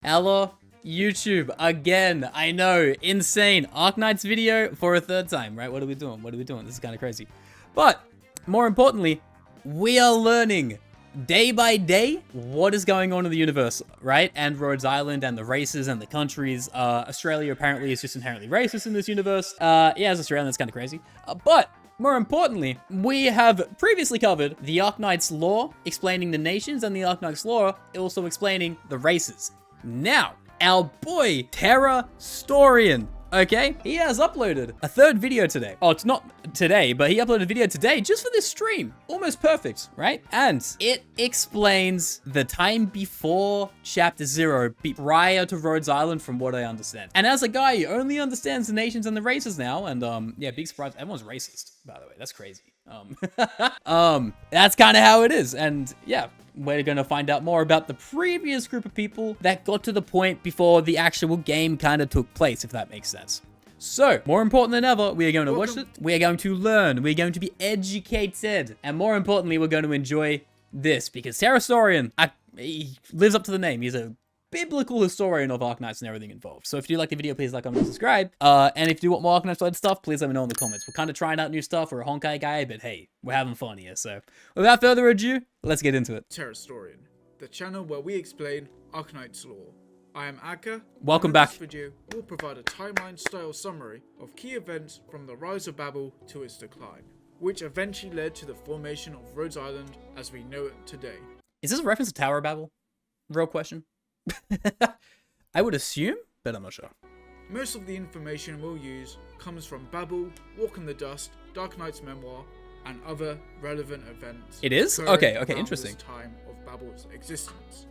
Hello, YouTube, again. I know, insane. Arknights video for a third time, right? What are we doing? What are we doing? This is kind of crazy. But, more importantly, we are learning day by day what is going on in the universe, right? And Rhodes Island and the races and the countries. Australia apparently is just inherently racist in this universe. Yeah, as Australian, that's kind of crazy. But more importantly, we have previously covered the Arknights lore, explaining the nations, and the Arknights lore also explaining the races. Now, our boy, Theresa, okay? He has uploaded a third video today. Oh, it's not today, but he uploaded a video today just for this stream. Almost perfect, right? And it explains the time before Chapter 0, prior to Rhodes Island, from what I understand. And as a guy who only understands the nations and the races now, and yeah, big surprise, everyone's racist, by the way. That's crazy. That's kind of how it is. And yeah, we're going to find out more about the previous group of people that got to the point before the actual game kind of took place, if that makes sense. So, more important than ever, we are going to watch it, we are going to learn, we're going to be educated, and more importantly, we're going to enjoy this, because Theresa, he lives up to the name. He's a biblical historian of Arknights and everything involved. So if you like the video, please like, comment, and subscribe. And if you want more Arknights related stuff, please let me know in the comments. We're kind of trying out new stuff. We're a honkai guy, but hey, we're having fun here. So without further ado, let's get into it. Theresa, the channel where we explain Arknights lore. I am Akka. Welcome back. This video will provide a timeline-style summary of key events from the rise of Babel to its decline, which eventually led to the formation of Rhodes Island as we know it today. Is this a reference to Tower of Babel? Real question. I would assume, but I'm not sure. Most of the information we'll use comes from Babel, Walk in the Dust, Dark Knight's memoir, and other relevant events. It is? Okay, interesting. This time of Babel's existence.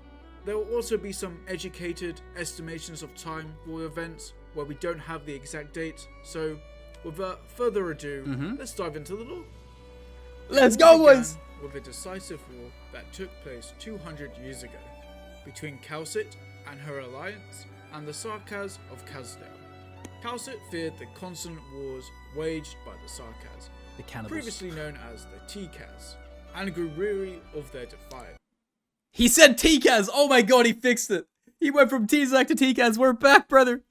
There will also be some educated estimations of time for events where we don't have the exact dates. So, without further ado, let's dive into the lore. Let's go, boys! With a decisive war that took place 200 years ago between Khazit and her alliance and the Sarkaz of Khazdel. Khazit feared the constant wars waged by the Sarkaz, the cannibals, previously known as the T-Kaz, and grew weary of their defiance. He said T-Kaz! Oh my god, he fixed it! He went from T-Zac to T-Kaz. We're back, brother!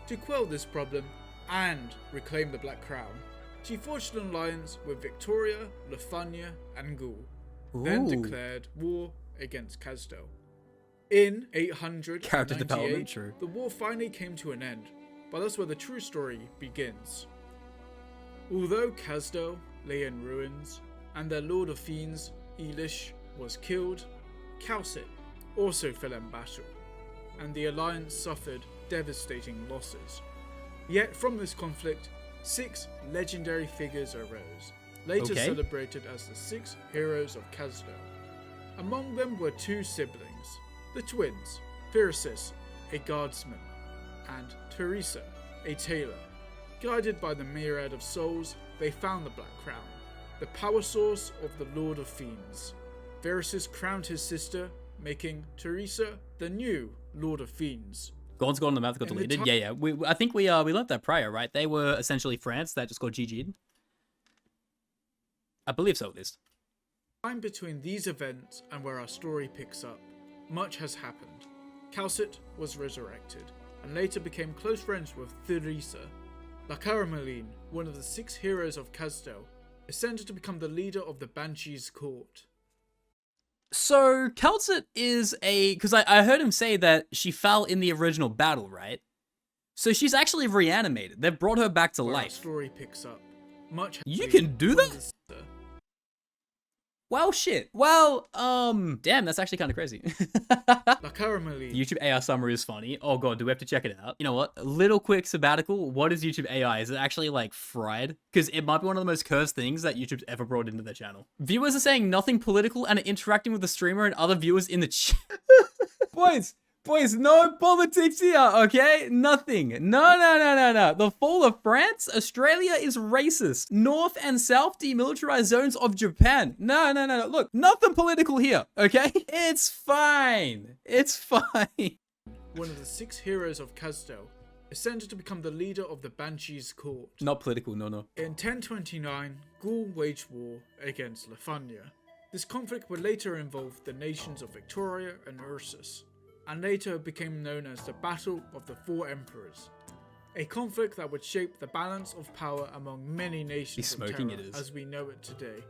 To quell this problem and reclaim the Black Crown, she forged an alliance with Victoria, Lefania, and Gaul, then declared war against Khazdel. In 898, the war finally came to an end, but that's where the true story begins. Although Khazdel lay in ruins, and their Lord of Fiends, Elish, was killed, Khazit also fell in battle, and the alliance suffered devastating losses. Yet from this conflict, 6 legendary figures arose, later celebrated as the 6 heroes of Khazdel. Among them were 2 siblings, the twins, Theresa, a guardsman, and Theresa, a tailor. Guided by the myriad of souls, they found the Black Crown, the power source of the Lord of Fiends. Theresa crowned his sister, making Theresa the new Lord of Fiends. God's Gone on the map got deleted. Yeah. I think we learned that prior, right? They were essentially France that just got GG'd. I believe so, at least. Time between these events and where our story picks up, much has happened. Khazit was resurrected, and later became close friends with Theresa. Lakaramalin, one of the 6 heroes of Khazdel, ascended to become the leader of the Banshees' court. So, Khazit is because I heard him say that she fell in the original battle, right? So she's actually reanimated. They've brought her back to life. Our story picks up. Much you can do that? Well, shit. Well, damn, that's actually kind of crazy. YouTube AI summary is funny. Oh god, do we have to check it out? You know what? A little quick sabbatical. What is YouTube AI? Is it actually like fried? Because it might be one of the most cursed things that YouTube's ever brought into their channel. Viewers are saying nothing political and are interacting with the streamer and other viewers in the chat. Boys, no politics here, okay? Nothing. No. The fall of France? Australia is racist. North and South demilitarized zones of Japan. No. Look, nothing political here, okay? It's fine. It's fine. One of the 6 heroes of Khazdel ascended to become the leader of the Banshees' court. Not political, no. In 1029, Gaul waged war against Lefania. This conflict would later involve the nations of Victoria and Ursus, and later became known as the Battle of the Four Emperors. A conflict that would shape the balance of power among many nations of Terra as we know it today.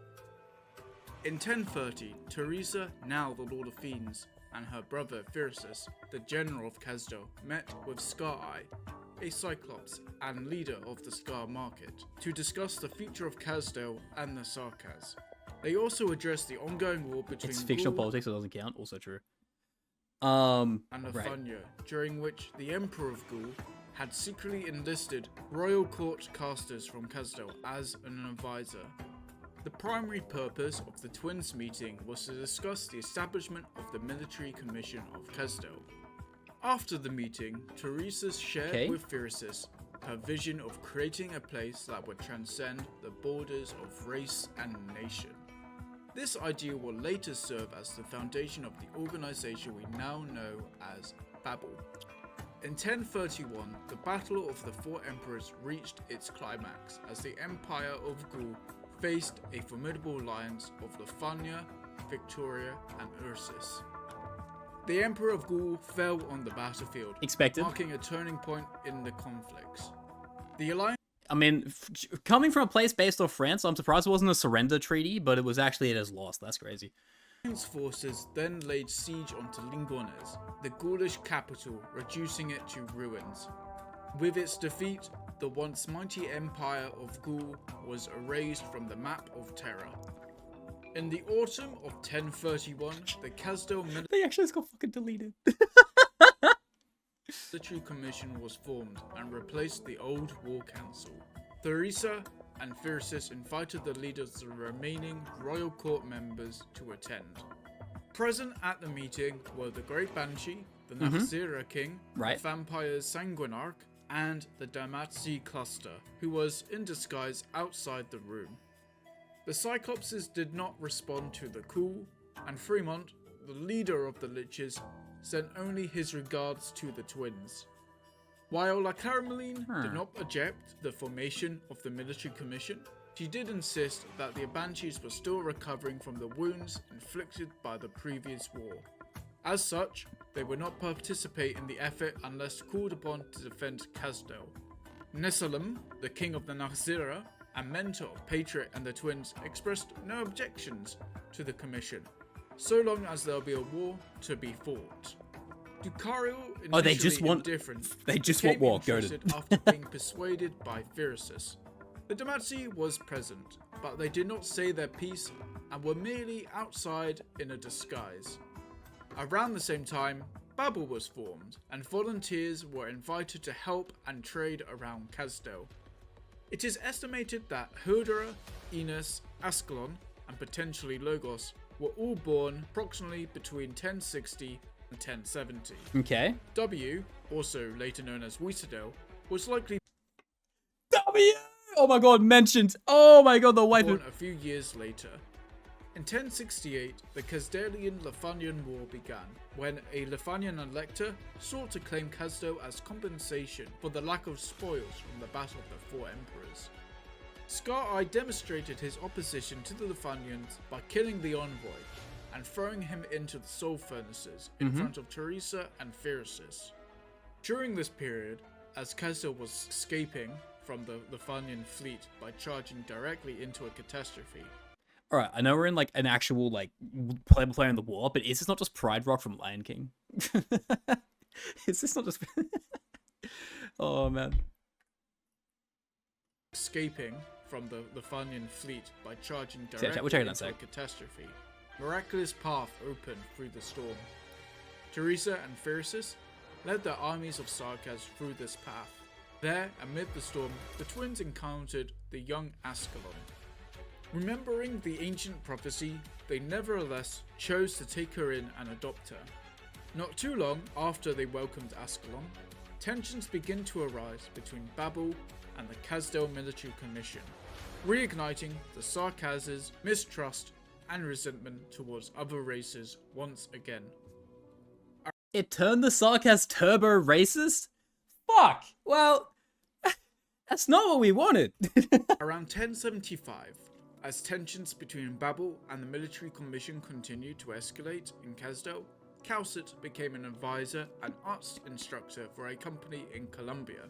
In 1030, Theresa, now the Lord of Fiends, and her brother Theresa, the General of Kasdel, met with Scar-Eye, a Cyclops and leader of the Scar Market, to discuss the future of Kasdel and the Sarkaz. They also addressed the ongoing war between It's fictional politics, so it doesn't count. Also true. And Lafanya, during which the Emperor of Gaul had secretly enlisted royal court casters from Kasdel as an advisor. The primary purpose of the twins' meeting was to discuss the establishment of the Military Commission of Kasdel. After the meeting, Theresa shared with Theresa her vision of creating a place that would transcend the borders of race and nation. This idea will later serve as the foundation of the organization we now know as Babel. In 1031, the Battle of the Four Emperors reached its climax as the Empire of Gaul faced a formidable alliance of Lafanya, Victoria, and Ursus. The Emperor of Gaul fell on the battlefield, marking a turning point in the conflicts. The alliance... I mean, coming from a place based off France, I'm surprised it wasn't a surrender treaty, but it was actually it has lost. That's crazy. Forces then laid siege onto Lingones, the Gaulish capital, reducing it to ruins. With its defeat, the once mighty Empire of Gaul was erased from the map of Terra. In the autumn of 1031, the Kasdel They actually just got fucking deleted. Military Commission was formed and replaced the old War Council. Theresa and Theresa invited the leaders of the remaining royal court members to attend. Present at the meeting were the Great Banshee, the Nahzira King, the Vampires Sanguinarch, and the Damatzi Cluster, who was in disguise outside the room. The Cyclopses did not respond to the call, and Fremont, the leader of the Liches, sent only his regards to the twins. While La Carameline did not object the formation of the Military Commission, she did insist that the Banshees were still recovering from the wounds inflicted by the previous war. As such, they would not participate in the effort unless called upon to defend Kasdel. Nesalim, the king of the Nahzira and mentor of Patriot and the twins, expressed no objections to the commission, so long as there will be a war to be fought. Ducario they just want war. Go to after being persuaded by Theresa. The Damatzi was present, but they did not say their piece and were merely outside in a disguise. Around the same time, Babel was formed, and volunteers were invited to help and trade around Kasdel. It is estimated that Hildera, Enos, Ascalon, and potentially Logos were all born approximately between 1060 and 1070. Okay. W, also later known as Wiesadel, was likely W! Oh my god, mentioned. Oh my god, the wife born a few years later. In 1068, the Kasdelian-Lafanian War began, when a Lafanian elector sought to claim Kasdel as compensation for the lack of spoils from the Battle of the Four Emperors. Scar-Eye demonstrated his opposition to the Lafanians by killing the envoy and throwing him into the soul furnaces in front of Theresa and Theresa. During this period, as Kasdel was escaping from the Lafanian fleet by charging directly into a catastrophe. Alright, I know we're in like an actual like player in the war, but is this not just Pride Rock from Lion King? Is this not just Oh man. Escaping from the Lafanian fleet by charging directly into a catastrophe. Miraculous path opened through the storm. Theresa and Theresa led their armies of Sarkaz through this path. There, amid the storm, the twins encountered the young Ascalon. Remembering the ancient prophecy, they nevertheless chose to take her in and adopt her. Not too long after they welcomed Ascalon, tensions begin to arise between Babel and the Kasdel Military Commission, reigniting the Sarkaz's mistrust and resentment towards other races once again. It turned the Sarkaz turbo racist? Fuck! Well, that's not what we wanted. Around 1075, as tensions between Babel and the Military Commission continued to escalate in Kasdel, Calcet became an advisor and arts instructor for a company in Colombia.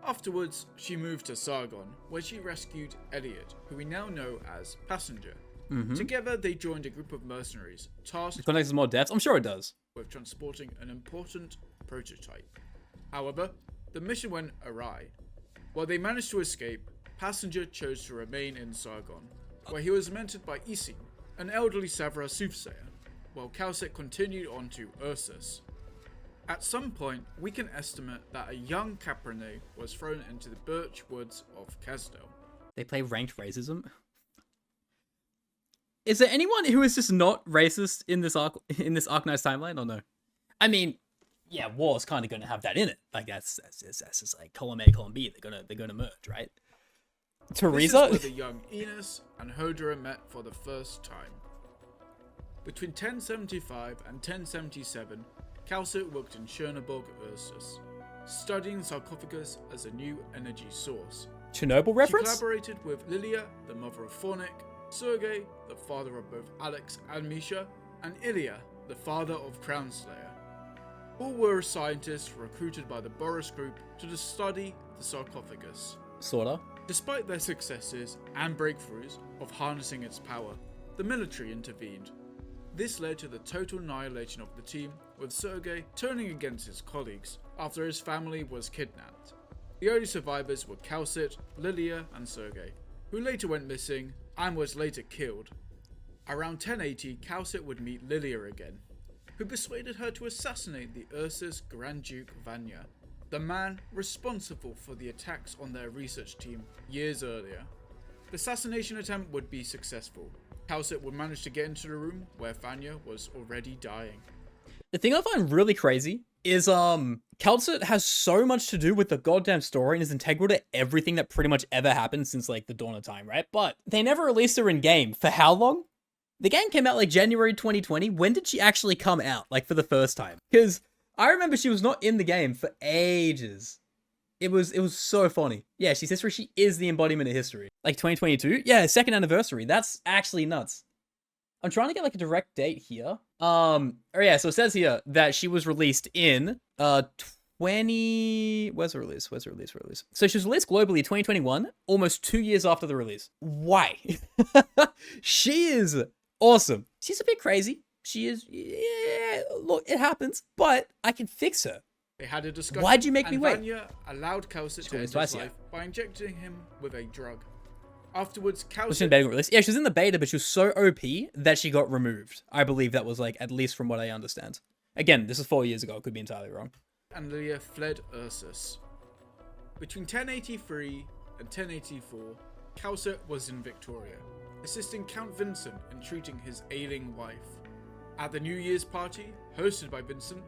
Afterwards, she moved to Sargon, where she rescued Elliot, who we now know as Passenger. Together, they joined a group of mercenaries tasked The context is more depth. I'm sure it does. with transporting an important prototype. However, the mission went awry. While they managed to escape, Passenger chose to remain in Sargon, where he was mentored by Isin, an elderly Savra soothsayer, while Calcet continued on to Ursus. At some point, we can estimate that a young Caprine was thrown into the birch woods of Casdell. They play ranked racism. Is there anyone who is just not racist in this Arknights timeline, or no? I mean, yeah, War's kind of going to have that in it. Like that's just like column A, column B. They're gonna merge, right? Theresa. This is where the young Enos and Hodera met for the first time. Between 1075 and 1077, Calcet worked in Chernobyl, Ursus, studying sarcophagus as a new energy source. Chernobyl reference? She collaborated with Lilia, the mother of Fornik, Sergei, the father of both Alex and Misha, and Ilya, the father of Crownslayer. All were scientists recruited by the Boris Group to study the sarcophagus. Sorta. Despite their successes and breakthroughs of harnessing its power, the military intervened. This led to the total annihilation of the team, with Sergei turning against his colleagues after his family was kidnapped. The only survivors were Calcet, Lilia, and Sergei, who later went missing and was later killed. Around 1080, Calcet would meet Lilia again, who persuaded her to assassinate the Ursus Grand Duke Vanya, the man responsible for the attacks on their research team years earlier. The assassination attempt would be successful. Calcet would manage to get into the room where Vanya was already dying. The thing I find really crazy is Calcet has so much to do with the goddamn story and is integral to everything that pretty much ever happened since like the dawn of time, right? But they never released her in game. For how long? The game came out like January 2020. When did she actually come out? Like for the first time? Because I remember she was not in the game for ages. It was so funny. Yeah, she's history. She is the embodiment of history. Like 2022? Yeah, second anniversary. That's actually nuts. I'm trying to get like a direct date here. Oh yeah, so it says here that she was released in Where's the release? So she was released globally 2021, almost 2 years after the release. Why? She is awesome. She's a bit crazy. She is, yeah, look, it happens, but I can fix her. They had a discussion. Why'd you make me wait? Vanya allowed Calcet to end his life by injecting him with a drug. Afterwards, Calcet... Was she in beta release? Yeah, she was in the beta, but she was so OP that she got removed. I believe that was like, at least from what I understand. Again, this is 4 years ago. I could be entirely wrong. And Lilia fled Ursus. Between 1083 and 1084, Calcet was in Victoria, assisting Count Vincent in treating his ailing wife. At the New Year's party, hosted by Vincent,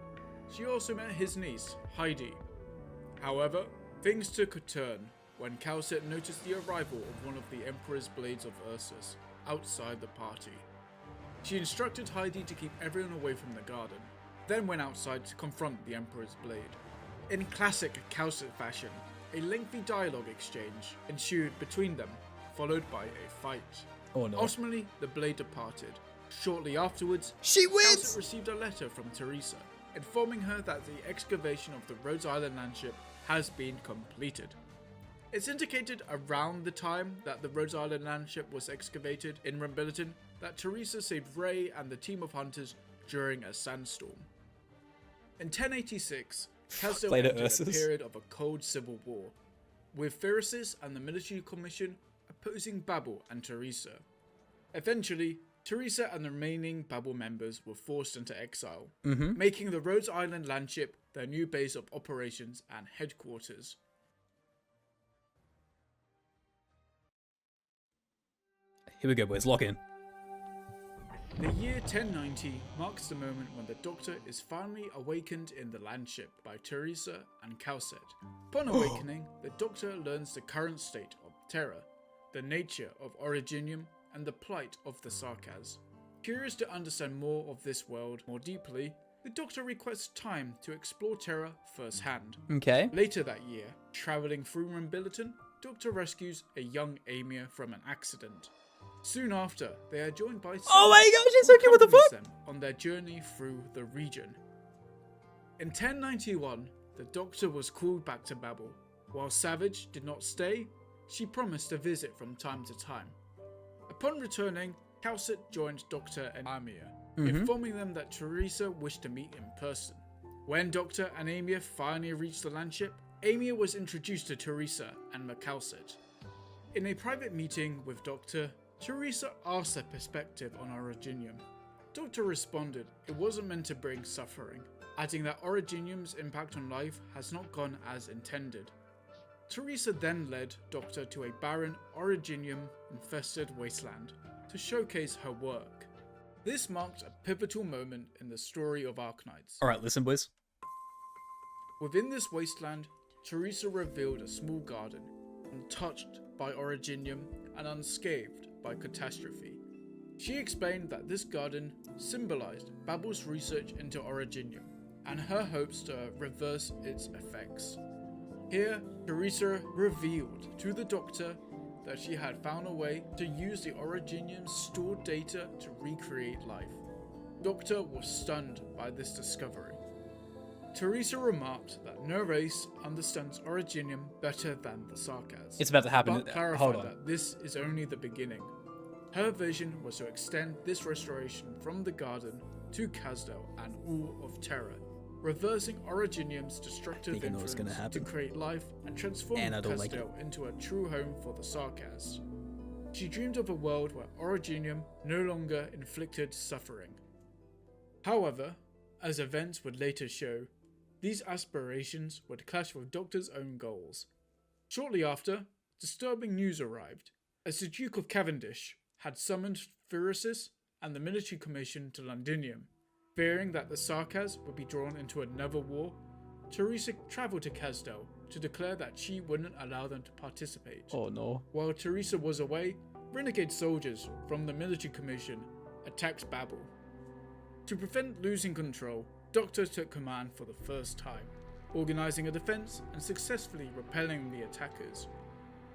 she also met his niece, Heidi. However, things took a turn when Calcet noticed the arrival of one of the Emperor's blades of Ursus outside the party. She instructed Heidi to keep everyone away from the garden, then went outside to confront the Emperor's blade. In classic Calcet fashion, a lengthy dialogue exchange ensued between them, followed by a fight. Oh no. Ultimately, the blade departed. Shortly afterwards, She wins! Calcet received a letter from Theresa, informing her that the excavation of the Rhodes Island landship has been completed. It's indicated around the time that the Rhodes Island landship was excavated in Rumbiliton that Theresa saved Ray and the team of hunters during a sandstorm. In 1086, Casdell entered a period of a cold civil war, with Theresa and the military commission opposing Babel and Theresa. Eventually, Theresa and the remaining Babel members were forced into exile, making the Rhodes Island landship their new base of operations and headquarters. Here we go, boys. Lock in. The year 1090 marks the moment when the Doctor is finally awakened in the landship by Theresa and Calcet. Upon awakening, the Doctor learns the current state of Terra, the nature of Originium, and the plight of the Sarkaz. Curious to understand more of this world more deeply, the Doctor requests time to explore Terra firsthand. Okay. Later that year, travelling through Rumbiliton, Doctor rescues a young Amir from an accident. Soon after, they are joined by Oh my gosh, she's so cute, what the fuck? them on their journey through the region. In 1091, the Doctor was called back to Babel. While Savage did not stay, she promised to visit from time to time. Upon returning, Calcit joined Doctor and Amia, informing them that Theresa wished to meet in person. When Doctor and Amia finally reached the landship, Amia was introduced to Theresa and Calcit. In a private meeting with Doctor, Theresa asked their perspective on Originium. Doctor responded it wasn't meant to bring suffering, adding that Originium's impact on life has not gone as intended. Theresa then led Doctor to a barren, Originium-infested wasteland to showcase her work. This marked a pivotal moment in the story of Arknights. Alright, listen boys. Within this wasteland, Theresa revealed a small garden, untouched by Originium and unscathed by catastrophe. She explained that this garden symbolized Babel's research into Originium and her hopes to reverse its effects. Here, Theresa revealed to the Doctor that she had found a way to use the Originium's stored data to recreate life. Doctor was stunned by this discovery. Theresa remarked that no race understands Originium better than the Sarkaz. It's about to happen. But clarified that this is only the beginning. Her vision was to extend this restoration from the garden to Kazdel and all of Terra, reversing Originium's destructive influence to create life and transform Kazdel into a true home for the Sarkaz. She dreamed of a world where Originium no longer inflicted suffering. However, as events would later show, these aspirations would clash with Doctor's own goals. Shortly after, disturbing news arrived, as the Duke of Cavendish had summoned Theresa and the military commission to Londinium. Fearing that the Sarkaz would be drawn into another war, Theresa travelled to Kazdel to declare that she wouldn't allow them to participate. Oh no. While Theresa was away, renegade soldiers from the military commission attacked Babel. To prevent losing control, Doctor took command for the first time, organising a defence and successfully repelling the attackers.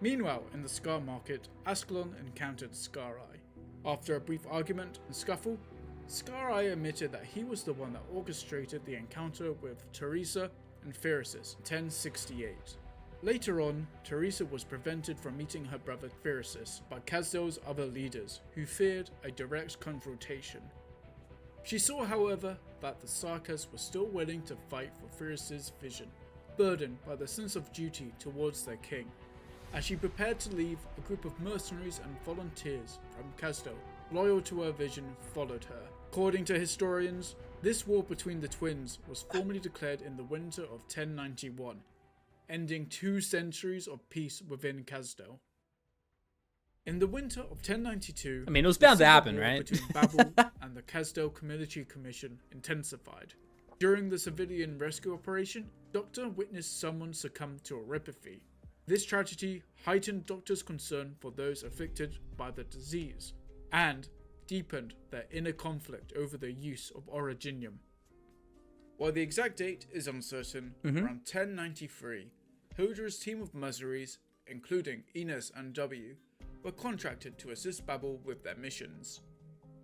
Meanwhile, in the Scar Market, Ascalon encountered Scar-Eye. After a brief argument and scuffle, Scar-Eye admitted that he was the one that orchestrated the encounter with Theresa and Pheresis in 1068. Later on, Theresa was prevented from meeting her brother Pheresis by Kazdel's other leaders, who feared a direct confrontation. She saw, however, that the Sarkaz were still willing to fight for Pheresis' vision, burdened by the sense of duty towards their king. As she prepared to leave, a group of mercenaries and volunteers from Kazdel, loyal to her vision, followed her. According to historians, this war between the twins was formally declared in the winter of 1091, ending 2 centuries of peace within Kazdel. In the winter of 1092, I mean, it was bound to happen, right? Between Babel and the Kazdel Military Commission intensified. During the civilian rescue operation, Doctor witnessed someone succumb to erypathy. This tragedy heightened Doctor's concern for those afflicted by the disease, and deepened their inner conflict over the use of Originium. While the exact date is uncertain, around 1093, Hildra's team of mercenaries, including Ines and W, were contracted to assist Babel with their missions.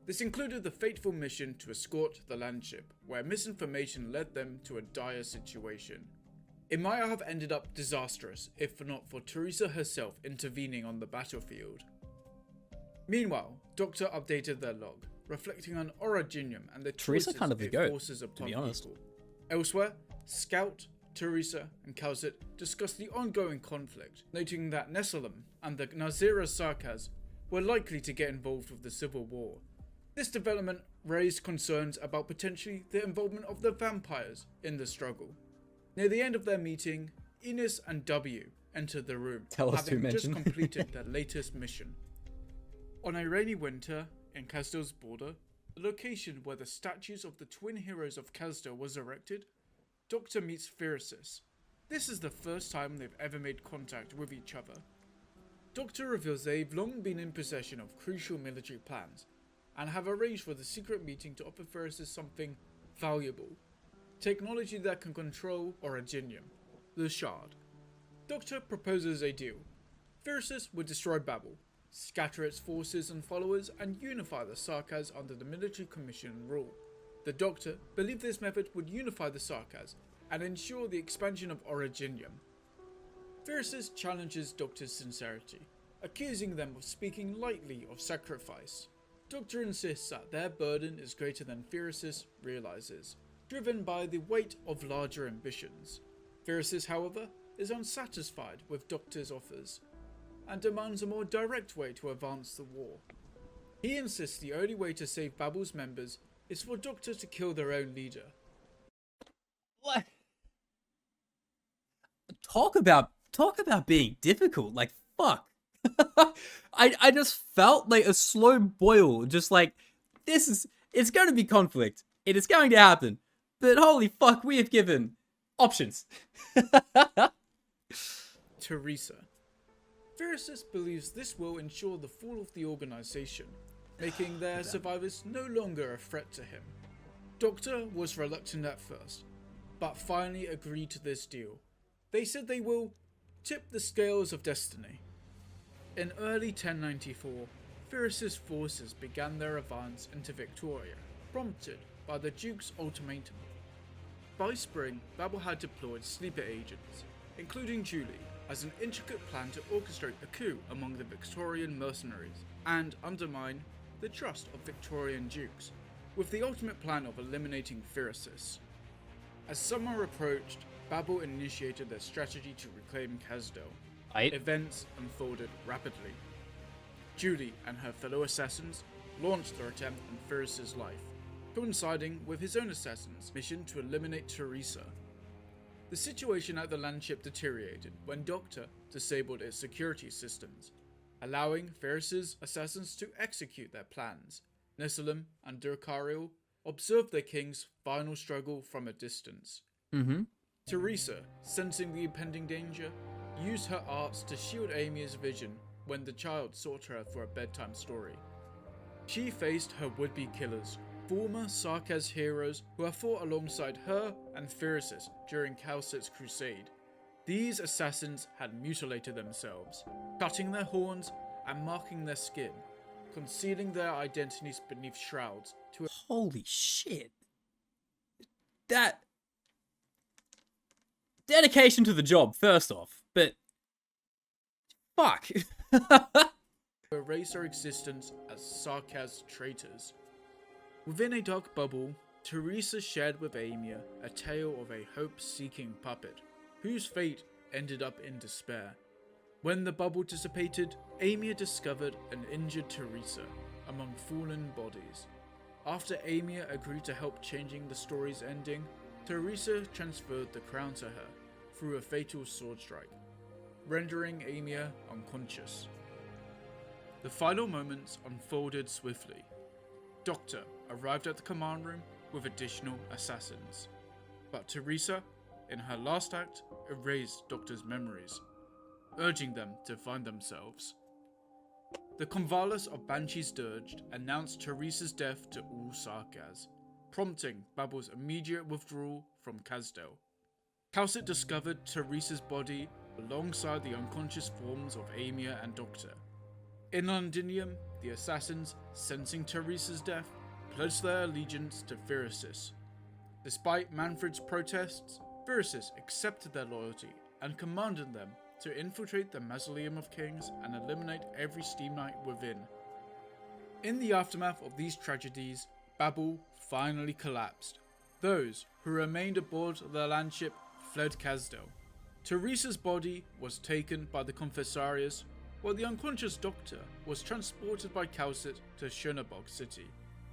This included the fateful mission to escort the landship, where misinformation led them to a dire situation. It might have ended up disastrous if not for Theresa herself intervening on the battlefield. People. Doctor updated their log, reflecting on Originium and the choices kind of it the goat, forces upon to be honest. people. Elsewhere, Scout, Theresa, and Calcit discussed the ongoing conflict, noting that Nessalem and the Nazira Sarkaz were likely to get involved with the civil war. This development raised concerns about potentially the involvement of the vampires in the struggle. Near the end of their meeting, Ines and W entered the room, having just completed their latest mission. On a rainy winter in Kazdel's border, the location where the statues of the twin heroes of Kazdel was erected, Doctor meets Pheresis. This is the first time they've ever made contact with each other. Doctor reveals they've long been in possession of crucial military plans, and have arranged for the secret meeting to offer Pheresis something valuable. Technology that can control Originium, the Shard. Doctor proposes a deal. Pheresis would destroy Babel, scatter its forces and followers, and unify the Sarkaz under the military commission rule. The Doctor believed this method would unify the Sarkaz and ensure the expansion of Originium. Theresa challenges Doctor's sincerity, accusing them of speaking lightly of sacrifice. Doctor insists that their burden is greater than Theresa realizes, driven by the weight of larger ambitions. Theresa, however, is unsatisfied with Doctor's offers, and demands a more direct way to advance the war. He insists the only way to save Babel's members is for Doctor to kill their own leader. What? Talk about being difficult. Like, fuck. I just felt like a slow boil. Just like, it's going to be conflict. It is going to happen. But holy fuck, we have given options. Theresa. Theresa believes this will ensure the fall of the organization, making their survivors no longer a threat to him. Doctor was reluctant at first, but finally agreed to this deal. They said they will tip the scales of destiny. In early 1094, Theresa's forces began their advance into Victoria, prompted by the Duke's ultimatum. By spring, Babel had deployed sleeper agents, including Julie, as an intricate plan to orchestrate a coup among the Victorian mercenaries and undermine the trust of Victorian dukes, with the ultimate plan of eliminating Theresa. As summer approached, Babel initiated their strategy to reclaim Casdell. Events unfolded rapidly. Julie and her fellow assassins launched their attempt on Theresa's life, coinciding with his own assassin's mission to eliminate Theresa. The situation at the landship deteriorated when Doctor disabled its security systems, allowing Theresa's assassins to execute their plans. Nessalem and Durkariel observed their king's final struggle from a distance. Theresa, sensing the impending danger, used her arts to shield Amy's vision when the child sought her for a bedtime story. She faced her would-be killers, former Sarkaz heroes who have fought alongside her and Theresa during Calcit's crusade. These assassins had mutilated themselves, cutting their horns and marking their skin, concealing their identities beneath shrouds to... Holy shit. That... dedication to the job, first off, but... fuck. erase their existence as Sarkaz traitors. Within a dark bubble, Theresa shared with Amia a tale of a hope-seeking puppet, whose fate ended up in despair. When the bubble dissipated, Amia discovered an injured Theresa among fallen bodies. After Amia agreed to help changing the story's ending, Theresa transferred the crown to her through a fatal sword strike, rendering Amia unconscious. The final moments unfolded swiftly. Doctor arrived at the command room with additional assassins, but Theresa, in her last act, erased Doctor's memories, urging them to find themselves. The Convalis of Banshee's Dirge announced Theresa's death to all Sarkaz, prompting Babel's immediate withdrawal from Casdell. Calcit discovered Theresa's body alongside the unconscious forms of Amia and Doctor. In Londinium, the assassins, sensing Theresa's death, pledged their allegiance to Theresa. Despite Manfred's protests, Theresa accepted their loyalty and commanded them to infiltrate the Mausoleum of Kings and eliminate every Steam Knight within. In the aftermath of these tragedies, Babel finally collapsed. Those who remained aboard the landship fled Casdell. Theresa's body was taken by the Confessarius, while the unconscious Doctor was transported by Calcit to Schönebog City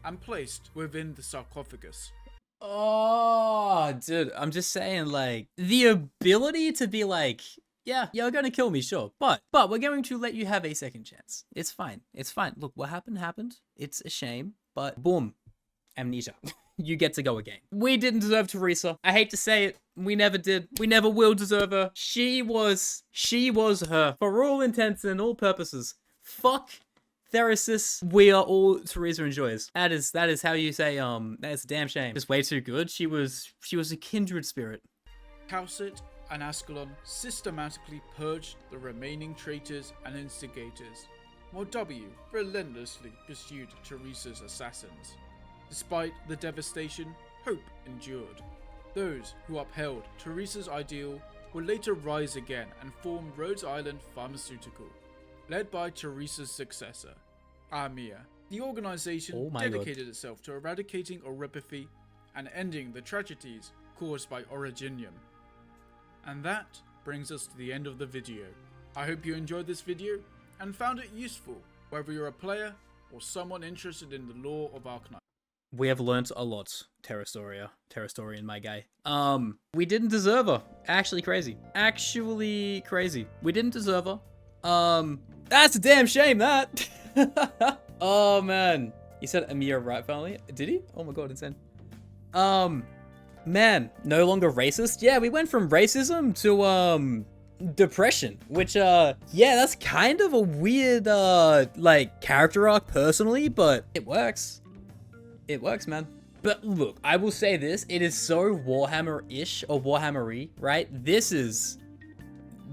and placed within the sarcophagus. Oh, dude, I'm just saying, like, the ability to be like, yeah, you're gonna kill me, sure, but we're going to let you have a second chance. It's fine. It's fine. Look, what happened. It's a shame, but boom, amnesia. You get to go again. We didn't deserve Theresa. I hate to say it. We never did. We never will deserve her. She was her. For all intents and all purposes. Fuck Theresa. We are all Theresa enjoys. That is how you say, that's a damn shame. Just way too good. She was a kindred spirit. Calcit and Ascalon systematically purged the remaining traitors and instigators, while W relentlessly pursued Theresa's assassins. Despite the devastation, hope endured. Those who upheld Theresa's ideal would later rise again and form Rhode Island Pharmaceutical, led by Theresa's successor, Amia. The organization dedicated itself to eradicating oropathy and ending the tragedies caused by originium. And that brings us to the end of the video. I hope you enjoyed this video and found it useful, whether you're a player or someone interested in the lore of Arknights. We have learnt a lot, Terrastorian, my guy. We didn't deserve her. Actually crazy. We didn't deserve her. That's a damn shame, that. Oh, man. He said Amir right family. Did he? Oh my god, insane. Man, no longer racist? Yeah, we went from racism to, depression, which, yeah, that's kind of a weird, like, character arc personally, but it works. It works, man. But look, I will say this, it is so Warhammer-ish, or Warhammer-y, right? This is...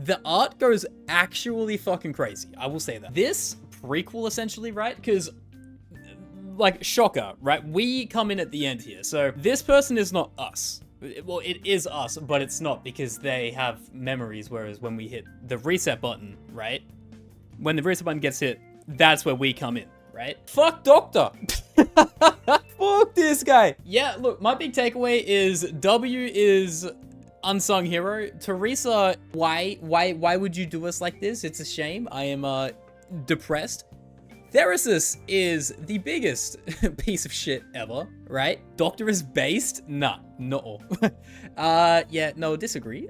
The art goes actually fucking crazy, I will say that. This prequel, essentially, right? Because, like, shocker, right? We come in at the end here, so this person is not us. Well, it is us, but it's not because they have memories, whereas when we hit the reset button, right? When the reset button gets hit, that's where we come in, right? Fuck Doctor! Fuck this guy! Yeah, look, my big takeaway is W is unsung hero. Theresa, why would you do us like this? It's a shame. I am, depressed. Theresa is the biggest piece of shit ever, right? Doctor is based? Nah, not all. Yeah, no, disagree.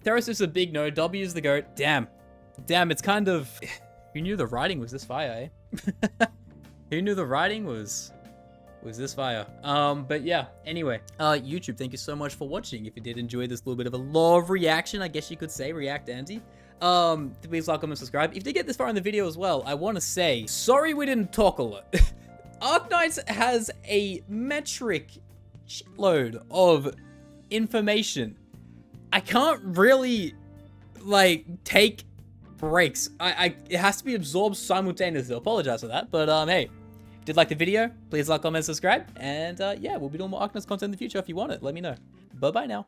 Theresa is a big no, W is the goat. Damn, it's kind of... Who knew the writing was this fire, eh? Who knew the writing was this fire? But yeah, anyway, YouTube, thank you so much for watching. If you did enjoy this little bit of a love reaction, I guess you could say, react anti. Please like, comment, subscribe. If you did get this far in the video as well, I want to say, sorry we didn't talk a lot. Arknights has a metric shitload of information. I can't really, like, take breaks. It has to be absorbed simultaneously. I apologize for that, but, hey. If you did like the video, please like, comment, subscribe, and, yeah, we'll be doing more Arknights content in the future if you want it. Let me know. Bye-bye now.